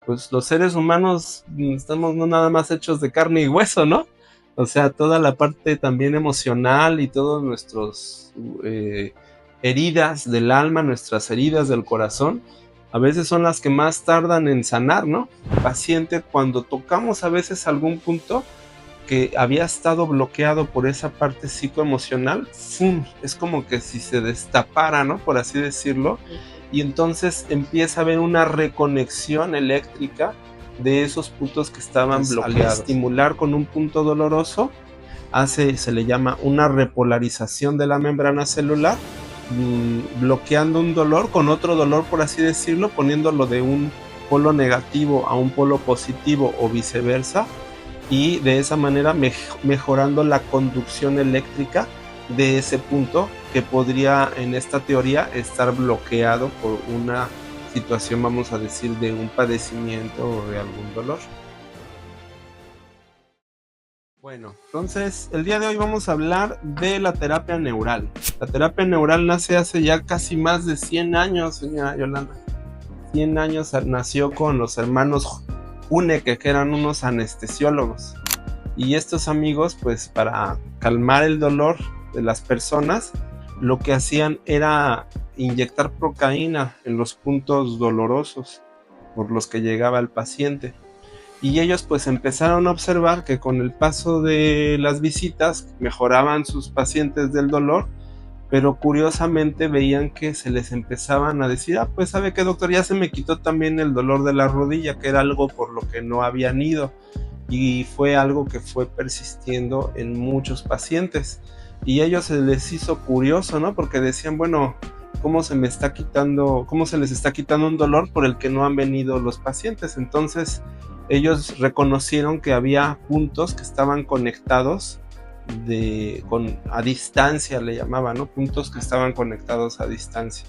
pues los seres humanos estamos no nada más hechos de carne y hueso, ¿no? O sea, toda la parte también emocional y todos nuestros heridas del alma, nuestras heridas del corazón, a veces son las que más tardan en sanar, ¿no? El paciente, cuando tocamos a veces algún punto que había estado bloqueado por esa parte psicoemocional, ¡fum! Es como que si se destapara, ¿no? Por así decirlo, y entonces empieza a haber una reconexión eléctrica de esos puntos que estaban bloqueados. Al estimular con un punto doloroso, se le llama una repolarización de la membrana celular, bloqueando un dolor con otro dolor, por así decirlo, poniéndolo de un polo negativo a un polo positivo o viceversa, y de esa manera mejorando la conducción eléctrica de ese punto que podría, en esta teoría, estar bloqueado por una situación, vamos a decir, de un padecimiento o de algún dolor. Bueno, entonces el día de hoy vamos a hablar de la terapia neural. La terapia neural nace hace ya casi más de 100 años, señora Yolanda. 100 años nació con los hermanos Huneke, que eran unos anestesiólogos. Y estos amigos, pues para calmar el dolor de las personas, lo que hacían era inyectar procaína en los puntos dolorosos por los que llegaba el paciente. Y ellos pues empezaron a observar que con el paso de las visitas mejoraban sus pacientes del dolor, pero curiosamente veían que se les empezaban a decir, pues sabe qué, doctor, ya se me quitó también el dolor de la rodilla, que era algo por lo que no habían ido, y fue algo que fue persistiendo en muchos pacientes, y a ellos se les hizo curioso, ¿no? Porque decían, bueno, ¿cómo se les está quitando un dolor por el que no han venido los pacientes? Entonces ellos reconocieron que había puntos que estaban conectados a distancia, le llamaban, ¿no? Puntos que estaban conectados a distancia.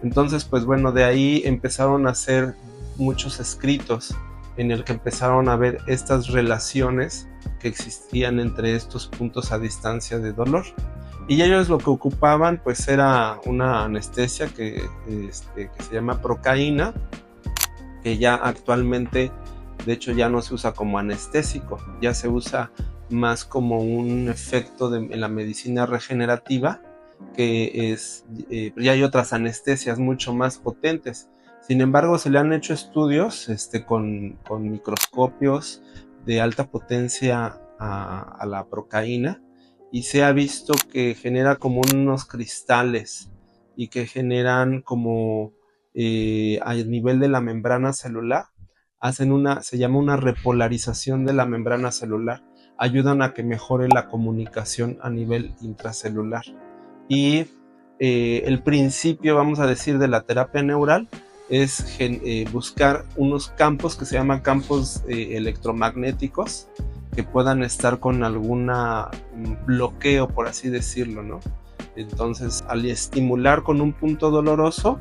Entonces, pues bueno, de ahí empezaron a hacer muchos escritos en el que empezaron a ver estas relaciones que existían entre estos puntos a distancia de dolor. Y ellos lo que ocupaban pues era una anestesia que se llama procaína, que ya actualmente, de hecho, ya no se usa como anestésico, ya se usa más como un efecto en la medicina regenerativa, que ya hay otras anestesias mucho más potentes. Sin embargo, se le han hecho estudios con microscopios de alta potencia a la procaína, y se ha visto que genera como unos cristales y que generan como a nivel de la membrana celular, se llama una repolarización de la membrana celular, ayudan a que mejore la comunicación a nivel intracelular. Y el principio, vamos a decir, de la terapia neural es buscar unos campos que se llaman campos electromagnéticos que puedan estar con algún bloqueo, por así decirlo, ¿no? Entonces, al estimular con un punto doloroso,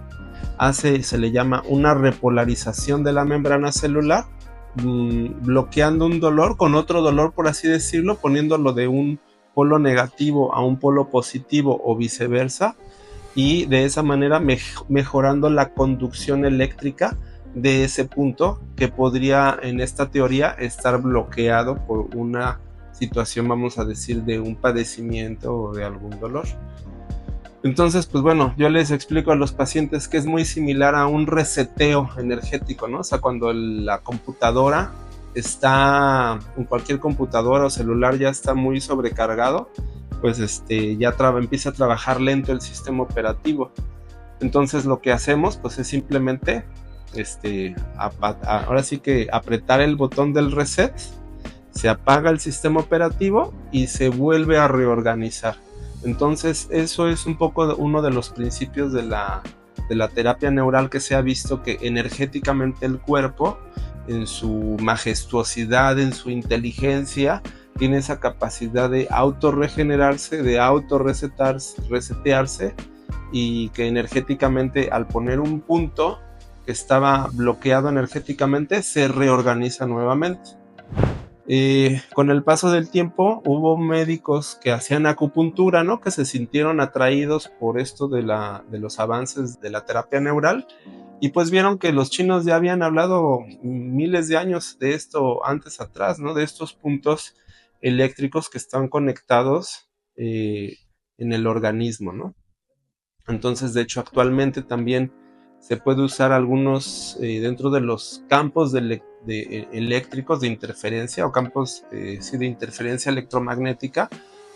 se le llama una repolarización de la membrana celular, bloqueando un dolor con otro dolor, por así decirlo, poniéndolo de un polo negativo a un polo positivo o viceversa, y de esa manera mejorando la conducción eléctrica de ese punto que podría, en esta teoría, estar bloqueado por una situación, vamos a decir, de un padecimiento o de algún dolor. Entonces, pues bueno, yo les explico a los pacientes que es muy similar a un reseteo energético, ¿no? O sea, cuando la computadora está, en cualquier computadora o celular ya está muy sobrecargado, pues ya empieza a trabajar lento el sistema operativo. Entonces lo que hacemos pues es simplemente ahora sí que apretar el botón del reset, se apaga el sistema operativo y se vuelve a reorganizar. Entonces eso es un poco uno de los principios de la terapia neural, que se ha visto que energéticamente el cuerpo, en su majestuosidad, en su inteligencia, tiene esa capacidad de autorregenerarse, de autorresetearse, y que energéticamente, al poner un punto que estaba bloqueado energéticamente, se reorganiza nuevamente. Con el paso del tiempo hubo médicos que hacían acupuntura, ¿no? Que se sintieron atraídos por esto de los avances de la terapia neural y pues vieron que los chinos ya habían hablado miles de años de esto antes atrás, ¿no? De estos puntos eléctricos que están conectados en el organismo, ¿no? Entonces, de hecho, actualmente también se puede usar algunos dentro de los campos eléctricos de interferencia o campos sí, de interferencia electromagnética.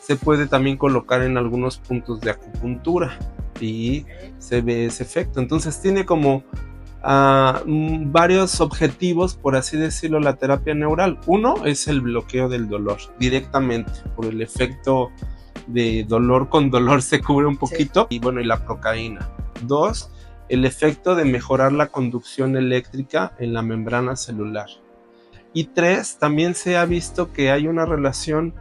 Se puede también colocar en algunos puntos de acupuntura y se ve ese efecto. Entonces tiene como varios objetivos, por así decirlo, la terapia neural. Uno es el bloqueo del dolor directamente por el efecto de dolor con dolor se cubre un poquito, sí. Y bueno, y la procaína. Dos, el efecto de mejorar la conducción eléctrica en la membrana celular. Y tres, también se ha visto que hay una relación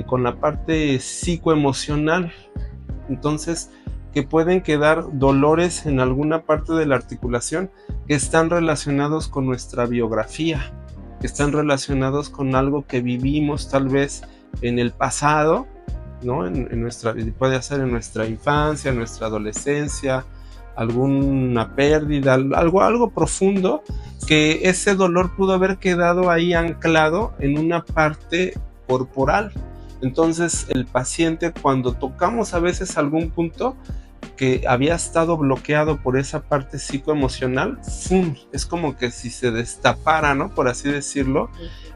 con la parte psicoemocional. Entonces, que pueden quedar dolores en alguna parte de la articulación que están relacionados con nuestra biografía, que están relacionados con algo que vivimos tal vez en el pasado, ¿no? Puede ser en nuestra infancia, en nuestra adolescencia, alguna pérdida, algo profundo, que ese dolor pudo haber quedado ahí anclado en una parte corporal. Entonces el paciente, cuando tocamos a veces algún punto que había estado bloqueado por esa parte psicoemocional, ¡fum!, es como que si se destapara, ¿no? Por así decirlo,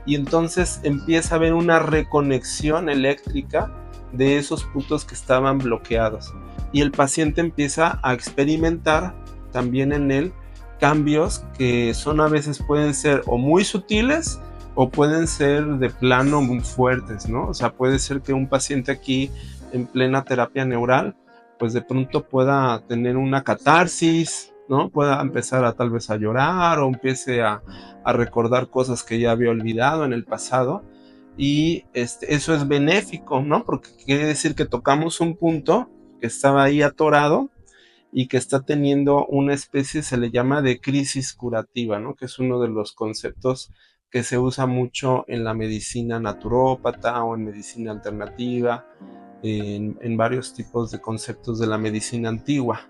y entonces empieza a haber una reconexión eléctrica de esos puntos que estaban bloqueados y el paciente empieza a experimentar también en él cambios que a veces pueden ser o muy sutiles o pueden ser de plano muy fuertes, ¿no? O sea, puede ser que un paciente aquí en plena terapia neural pues de pronto pueda tener una catarsis, ¿no? Pueda empezar tal vez a llorar o empiece a recordar cosas que ya había olvidado en el pasado. Y eso es benéfico, ¿no? Porque quiere decir que tocamos un punto que estaba ahí atorado y que está teniendo una especie, se le llama de crisis curativa, ¿no? Que es uno de los conceptos que se usa mucho en la medicina naturópata o en medicina alternativa, en varios tipos de conceptos de la medicina antigua,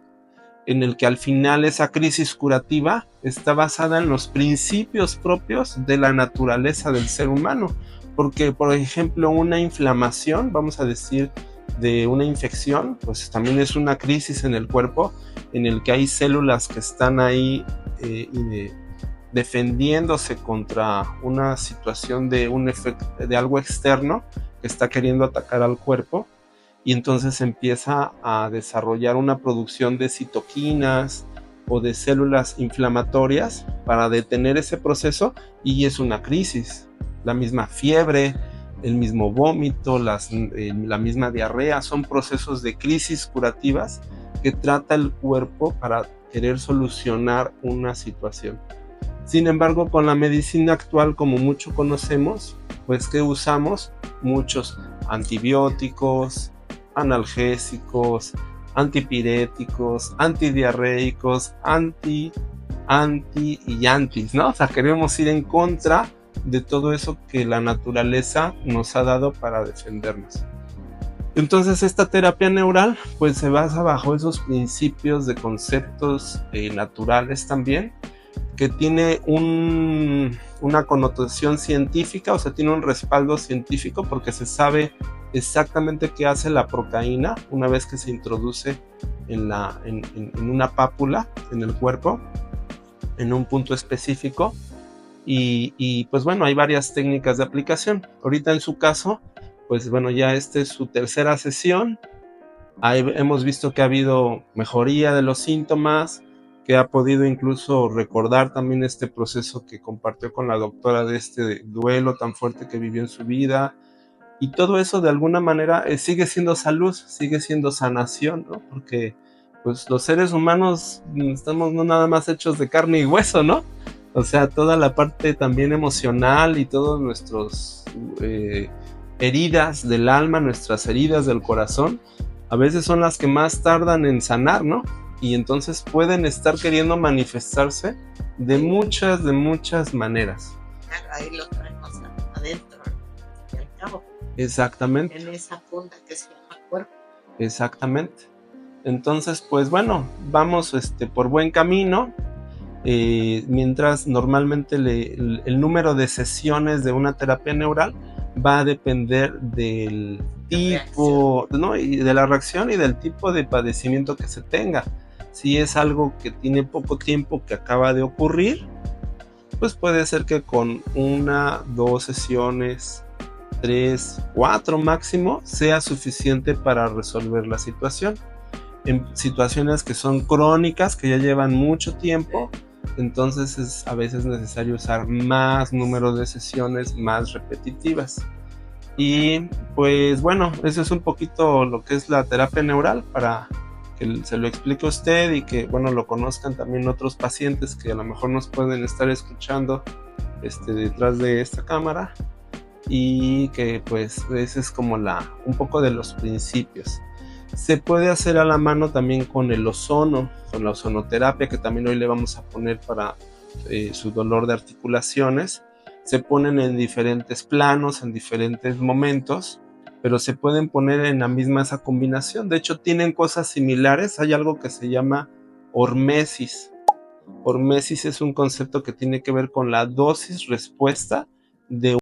en el que al final esa crisis curativa está basada en los principios propios de la naturaleza del ser humano. Porque, por ejemplo, una inflamación, vamos a decir, de una infección, pues también es una crisis en el cuerpo en el que hay células que están ahí defendiéndose contra una situación de algo externo que está queriendo atacar al cuerpo, y entonces empieza a desarrollar una producción de citoquinas o de células inflamatorias para detener ese proceso, y es una crisis. La misma fiebre, el mismo vómito, la misma diarrea, son procesos de crisis curativas que trata el cuerpo para querer solucionar una situación. Sin embargo, con la medicina actual, como mucho conocemos, pues que usamos muchos antibióticos, analgésicos, antipiréticos, antidiarreicos, antis, ¿no? O sea, queremos ir en contra de todo eso que la naturaleza nos ha dado para defendernos. Entonces esta terapia neural pues se basa bajo esos principios de conceptos naturales también, que tiene una connotación científica, o sea, tiene un respaldo científico porque se sabe exactamente qué hace la procaína una vez que se introduce en una pápula en el cuerpo, en un punto específico. Y pues bueno, hay varias técnicas de aplicación. Ahorita en su caso, pues bueno, ya es su tercera sesión. Hemos visto que ha habido mejoría de los síntomas, que ha podido incluso recordar también este proceso que compartió con la doctora de este duelo tan fuerte que vivió en su vida. Y todo eso de alguna manera sigue siendo salud, sigue siendo sanación, ¿no? Porque pues los seres humanos estamos no nada más hechos de carne y hueso, ¿no? O sea, toda la parte también emocional y todas nuestras heridas del alma, nuestras heridas del corazón, a veces son las que más tardan en sanar, ¿no? Y entonces pueden estar queriendo manifestarse de muchas maneras. Ahí lo traemos a adentro, ¿no? Y al cabo. Exactamente. En esa funda que se llama cuerpo. Exactamente. Entonces, pues bueno, vamos por buen camino. Mientras normalmente el número de sesiones de una terapia neural va a depender del tipo, ¿no? Y de la reacción y del tipo de padecimiento que se tenga. Si es algo que tiene poco tiempo que acaba de ocurrir, pues puede ser que con 1, 2 sesiones, 3, 4 máximo sea suficiente para resolver la situación. En situaciones que son crónicas, que ya llevan mucho tiempo, entonces es a veces necesario usar más número de sesiones más repetitivas. Y pues bueno, eso es un poquito lo que es la terapia neural, para que se lo explique a usted y que bueno, lo conozcan también otros pacientes que a lo mejor nos pueden estar escuchando detrás de esta cámara, y que pues ese es como un poco de los principios. Se puede hacer a la mano también con el ozono, con la ozonoterapia, que también hoy le vamos a poner para su dolor de articulaciones. Se ponen en diferentes planos, en diferentes momentos, pero se pueden poner en la misma esa combinación. De hecho, tienen cosas similares. Hay algo que se llama hormesis. Hormesis es un concepto que tiene que ver con la dosis respuesta de